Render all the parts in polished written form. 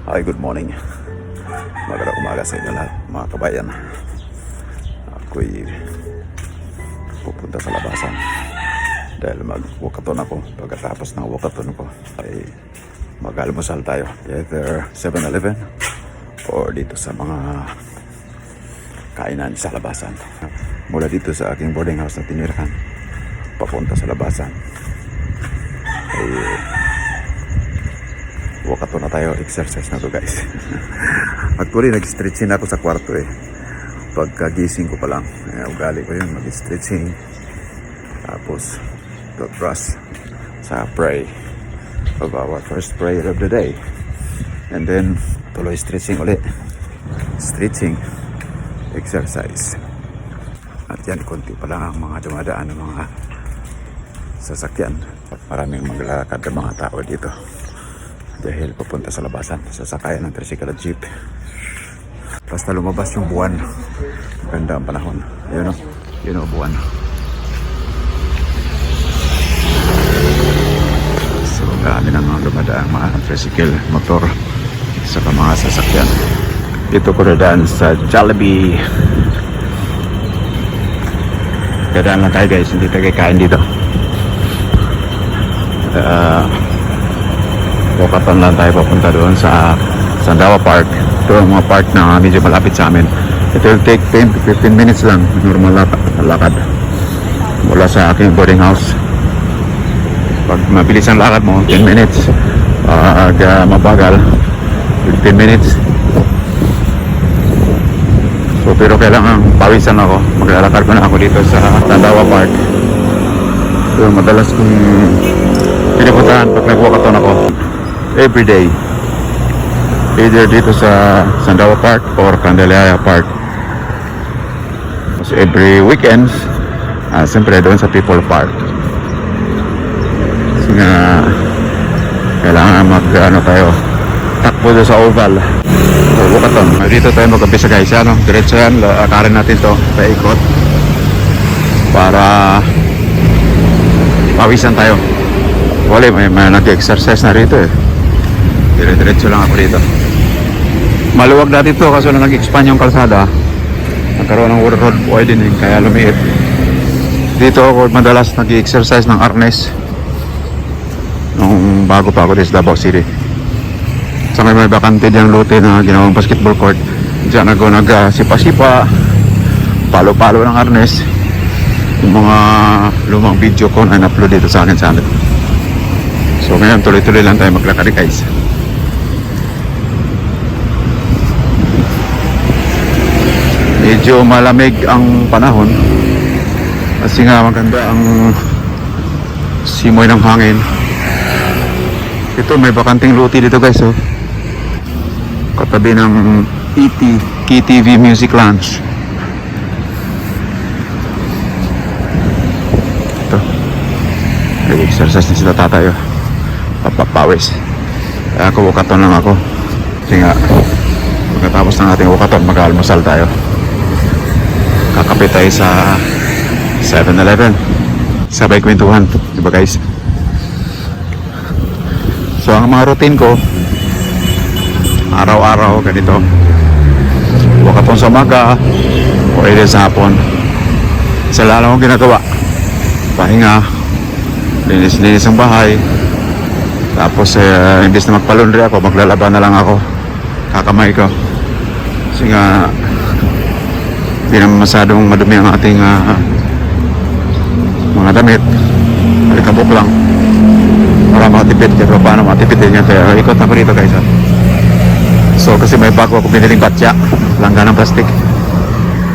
Hi, good morning. Magandang umaga sa inyo lahat, mga kabayan. Ako'y pupunta sa labasan dahil mag-walkathon ako. Pagkatapos ng walkathon ko ay mag-almusal tayo, either 7-Eleven or dito sa mga kainan sa labasan. Mula dito sa aking boarding house na tinirahan papunta sa labasan ay walkathon na tayo, exercise na to guys. Actually nag-stretching ako sa kwarto pagkagising ko pa lang, ugali ko yun, mag-stretching tapos toothbrush sa pray of our first prayer of the day, and then tuloy stretching ulit, stretching, exercise. At yan, konti pa lang ang mga dumadaan ng mga sasakyan at maraming maglalakad ng mga tao dito dahil papunta sa labasan, sasakayan ng tricycle at jeep. Basta lumabas yung buwan, maganda ang panahon. Yun o buwan. So dami ng mga lumadaang mga tricycle, motor, saka mga sasakyan. Dito ko dadaan sa Jollibee. Dadaan lang tayo guys, hindi tayo kain dito. Walkathon lang tayo papunta doon sa Sandawa Park. Ito ang mga park na medyo malapit sa amin. It will take 10 to 15 minutes lang, normal lakad mula sa aking boarding house. Pag mabilis ang lakad mo, 10 minutes. Pag mabagal, 15 minutes. So pero kailangan pawisan ako. Maglalakad pa na ako dito sa Sandawa Park. So madalas kong pinupuntahan pag nag-walkathon ako every day, either dito sa Sandawa Park or Candelaria Park. So every weekends, siyempre doon sa People Park. Kasi nga kailangan tayo takbo doon sa oval o walkathon. Dito tayo mag-umpisa guys, diretso yan, lakarin natin to, paikot para pawisan tayo. Wala, may nag-exercise na rito Dire-diretso lang ako dito. Maluwag dati to kasi na nag-expand yung kalsada, nagkaroon ng road widening kaya lumiit. Dito ako madalas nag-exercise ng arnes nung bago pa ako sa Davao City. Sa may bakante diyang lote na ginawang basketball court, diyan ako nag-sipa-sipa, palo-palo ng arnes. Yung mga lumang video ko na in-upload dito sa akin channel. So ngayon tuloy-tuloy lang tayo maglakad guys. Medyo malamig ang panahon kasi nga maganda ang simoy ng hangin. Ito may bakanting luti dito guys katabi ng KTV Music Lounge. Ito nag-exercise na sila tatayo, papapawis. Kaya ako walkathon lang ako kasi nga pagkatapos ng ating walkathon mag-almusal tayo. Kakapit tayo sa 7-Eleven, sabay kwentuhan, diba guys? So ang mga routine ko araw-araw ganito, walkathon sa umaga o either sa hapon. Isa lang akong ginagawa, pahinga, linis-linis ang bahay, tapos imbis na magpalundri ako, maglalaba na lang ako, kakamay ko kasi nga hindi naman masyadong madumi ang ating mga damit. Malikabok lang para matipid. Pero paano matipid din yan? Kaya ikot ako dito guys So kasi may bago ako biniling batya, langga ng plastic.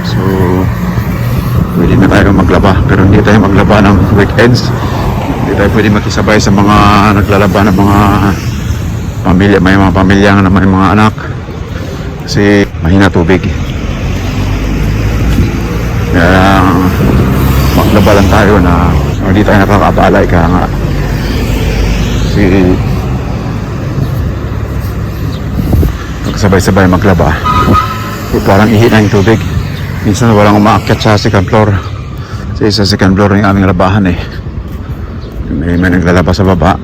So pwede na tayo maglaba, pero hindi tayo maglaba ng weekends. Hindi tayo pwede makisabay sa mga naglalaba ng mga pamilya. May mga pamilya na may mga anak kasi mahina tubig. Kaya maglaba lang tayo na hindi tayo nakakabalay. Kaya nga kasi magsabay-sabay maglaba parang ihi na yung tubig. Minsan walang umaakyat sa second floor kasi sa second floor yung aming labahan may naglalaba sa baba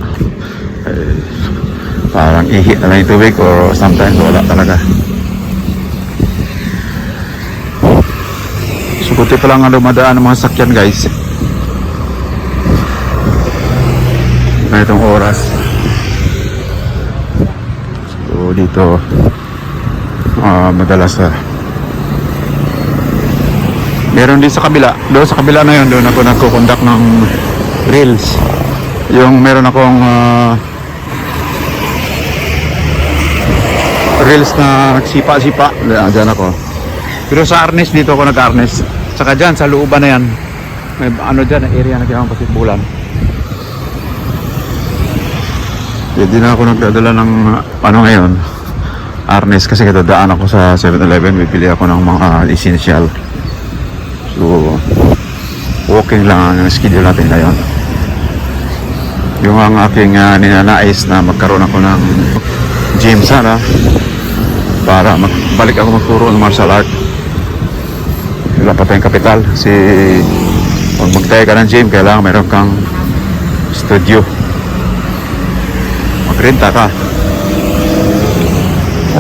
Parang ihi na lang yung tubig or sometimes wala talaga. So buti pa lang dumadaan ng mga sakyan guys. Na itong oras. So dito madalas meron din sa kabila. Doon sa kabila na yun, doon ako nagkukondak ng reels. Yung meron akong reels na nagsipa-sipa. Diyan ako. Pero sa arnes, dito ako nag-arnes. Saka dyan, sa looban na yan. May ano dyan, area na kinakang pasitbulan. Hindi na ako nagdadala ng ano ngayon, arnes, kasi kadadaan ako sa 7-Eleven. Bibili ako ng mga essential. So, walking lang ang schedule natin ngayon. Yung ang aking ninanais na magkaroon ako ng gym sana para balik ako magturo ng martial art. Wala pa tayong kapital kasi pag magtayo ka ng gym kailangan meron kang studio, magrenta ka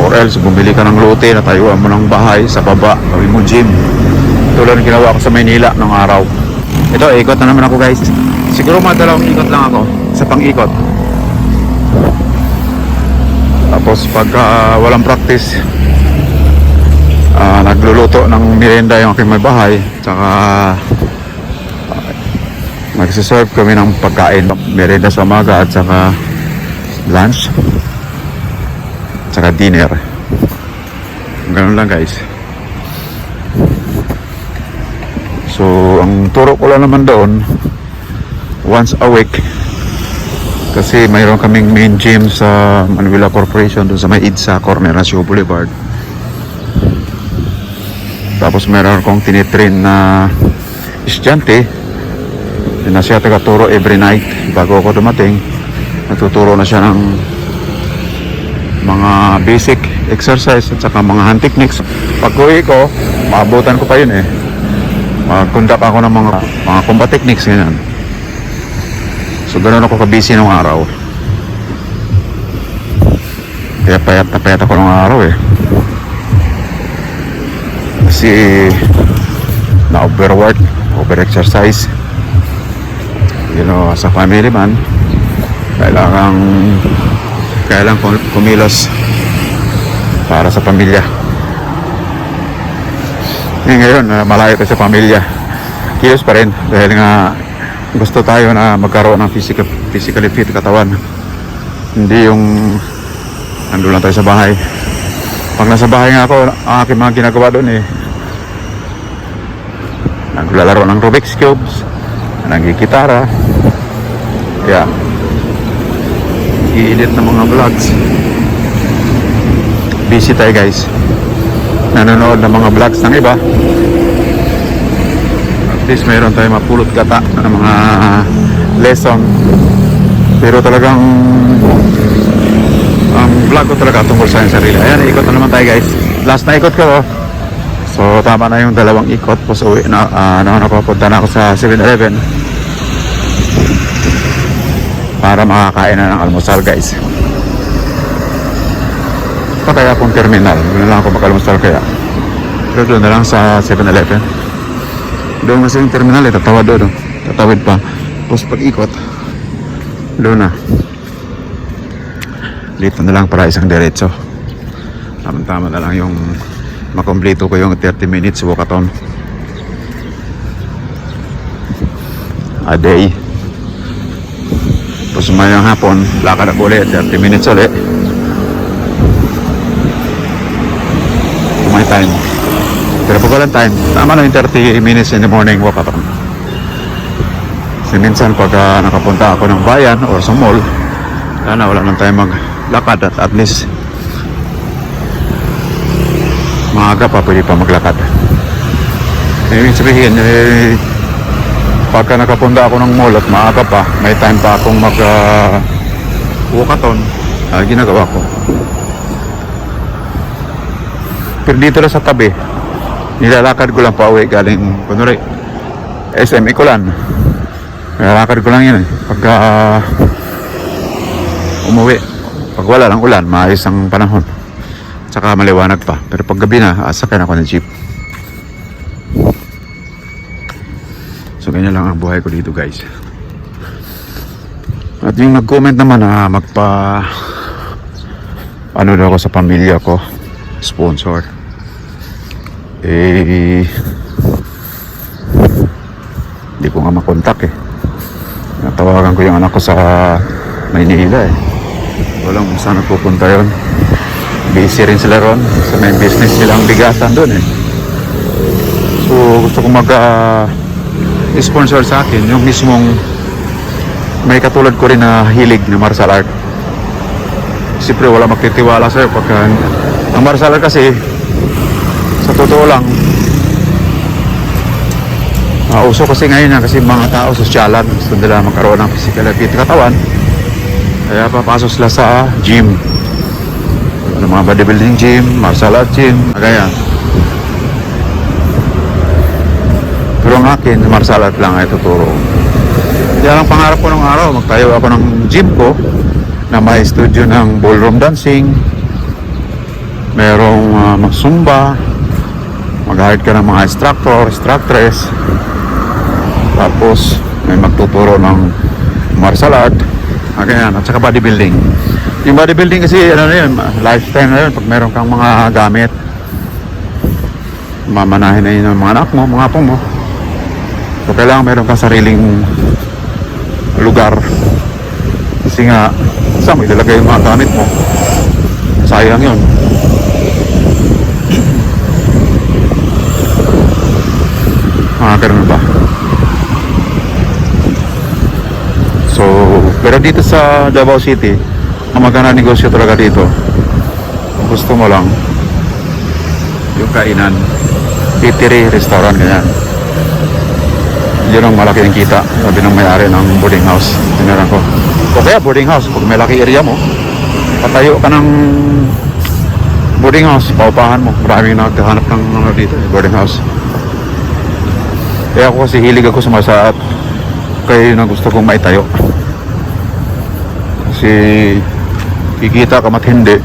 or else bumili ka ng lote na tayuan mo ng bahay sa baba, gawin mo gym tulad ng ginawa ko sa Maynila nung araw. Ito, ikot na naman ako guys. Siguro madalawang ikot lang ako sa pang-ikot. Tapos pag walang practice, nagluluto ng merienda yung aking may bahay. Tsaka nagsiserve kami ng pagkain, merienda sa umaga at saka lunch. Tsaka dinner. Ganun lang guys. So, ang turo ko lang naman doon once a week kasi mayroon kaming main gym sa Manuela Corporation doon sa may EDSA corner na Show Boulevard. Tapos mayroon akong tinitrain na estudyante na siya taga-turo every night. Bago ako dumating, natuturo na siya ng mga basic exercise at saka mga hand techniques. Pag uwi ko, maabutan ko pa yun eh. Mag-conduct ako ng mga combat techniques ganyan. So ganoon ako ka-busy nung araw. Kaya payat na payat ako nung araw eh. Kasi na-overwork, over-exercise. You know, sa family man, kailangan kumilos para sa pamilya. Ngayon, malayo tayo sa pamilya. Kilos pa rin dahil nga gusto tayo na magkaroon ng physically fit katawan. Hindi yung nandun lang tayo sa bahay. Pag nasa bahay nga ako, ang aking mga ginagawa doon eh, naglalaro ng Rubik's Cubes, nagigitara, kaya i-edit ng mga vlogs. Busy tayo guys, nanonood ng mga vlogs ng iba. At least mayroon tayo mapulot gata ng mga lesson. Pero talagang ang vlog ko talaga tungkol sa sarili. Ayan, ikot na naman tayo guys. Last na ikot ko. So tama na yung dalawang ikot. Tapos uwi na, napapunta na ako sa 7-Eleven para makakain na ng almusal guys. Pa kaya akong terminal, doon lang ako mag-almusal kaya. Pero doon na lang sa 7-Eleven. Doon kasi yung terminal eh, tatawid doon. Tatawid pa. Tapos pag-ikot, doon na. Dito na lang para isang diretso. Tama-tama na lang yung makompleto ko yung 30 minutes walkathon a day. Tapos mayang hapon, lakad ako ulit, 30 minutes ulit. May time. Pero pag walang time, tama na yung 30 minutes in the morning walkathon. Kasi minsan pag nakapunta ako ng bayan or sa mall, wala nang time maglakad at least maaga pa pwede pa maglakad. Ibig sabihin, pagka nakapunta ako ng mall at maaga pa, may time pa akong walkathon, ginagawa ko. Pero dito na sa tabi, nilalakad ko lang pa uwi galing kunwari SM Ikulan. Nilalakad ko lang yun eh pagka umuwi, pag Pag wala lang ulan, maayos ang panahon. Tsaka maliwanag pa. Pero pag gabi na, sakay na ako ng jeep. So ganyan lang ang buhay ko dito guys. At yung nag-comment naman na ano daw ako sa pamilya ko, sponsor. Hindi ko nga makontak natawagan ko yung anak ko sa Maynila walang saan nagpupunta yun. Busy rin sila ron sa may business silang bigasan doon so gusto ko sponsor sa akin yung mismong may katulad ko rin na hilig na martial art. Siyempre wala magtitiwala sa'yo pagka ang martial art kasi sa totoo lang uso kasi ngayon kasi mga tao sosyalan, gusto nila magkaroon ng physical activity katawan, kaya papasok sila sa gym, mga bodybuilding gym, martial art gym, kaya pero ang akin martial art lang ay tuturo. Kaya ang pangarap ko ng araw, magtayo ako ng gym ko na may studio ng ballroom dancing, merong magsumba, mag-hire ka ng mga instructor, instructress, tapos may magtuturo ng martial art, ganyan, at saka bodybuilding. Yung bodybuilding kasi ano na yun, lifetime na yun. Pag meron kang mga gamit, mamanahin na yun ng mga anak mo, mga apo mo. So kailangan meron kang sariling lugar, kasi nga saan mo ilalagay yung mga gamit mo, sayang yun. Ganun ba? So pero dito sa Davao City ang maganda negosyo talaga dito, kung gusto mo lang yung kainan, eatery, restaurant, ganyan, yun ang malaki ng kita. Sabi ng may-ari ng boarding house, tinaran ko, o kaya boarding house, pag may laki area mo, patayo ka ng boarding house, paupahan mo. Maraming naghahanap ng dito, boarding house. Kaya ako kasi hilig ako sa martial art, kaya na gusto kong maitayo, kasi kikita ka mat hindi,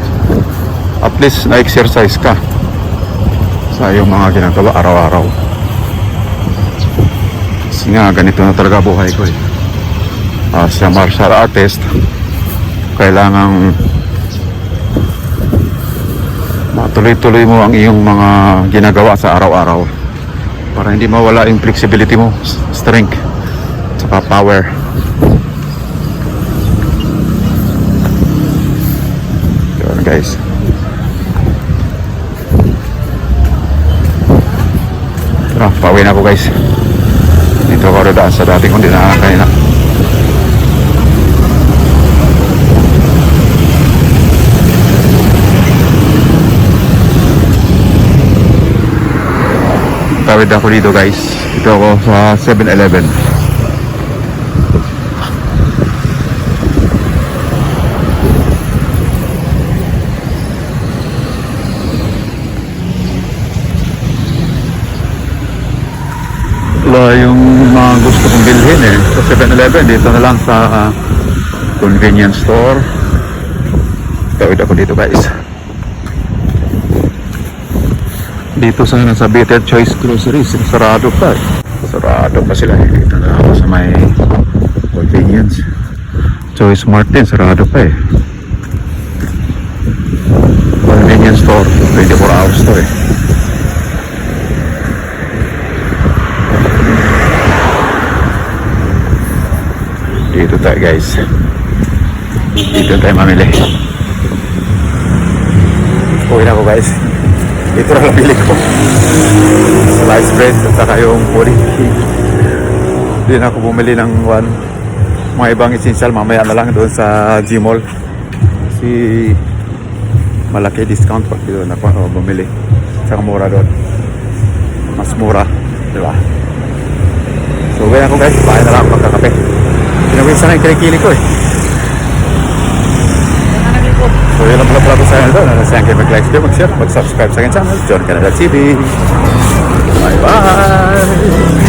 at least na-exercise ka sa iyong mga ginagawa araw-araw. Kasi nga ganito na talaga buhay ko as a martial artist, kailangang matuloy-tuloy mo ang iyong mga ginagawa sa araw-araw para hindi mawala yung flexibility mo, strength, saka power. Yun guys. Tara, pauwi na ako guys. Dito ako dadaan sa dati kong dinaan kanina. Tawid ako dito guys. Dito ako sa 7-Eleven. Wala yung mga gusto kong bilhin sa 7-Eleven. Dito na lang sa convenience store. Tawid ako dito guys. Dito sa Better Choice Groceries, sarado pa sarado pa sila dito na ako sa may convenience. Choice Martin, sarado pa convenience store, 24 hours to dito tayo guys, dito tayo mamili. Uwi na ako guys. Ito lang nabili ko, sliced bread at saka yung puri. Hindi na ako bumili ng mga ibang essential, mamaya na lang doon sa Gmall kasi malaki discount pag doon ako bumili. Saka mura doon, mas mura, diba? So gaya ako guys, bahay na lang magkakape. Pinawisa na yung kilikili ko So yun lang pala ko sa inyo doon. Nasayang kayo mag-like video, mag-share, mag-subscribe sa akin channel, John Canada TV. Bye bye!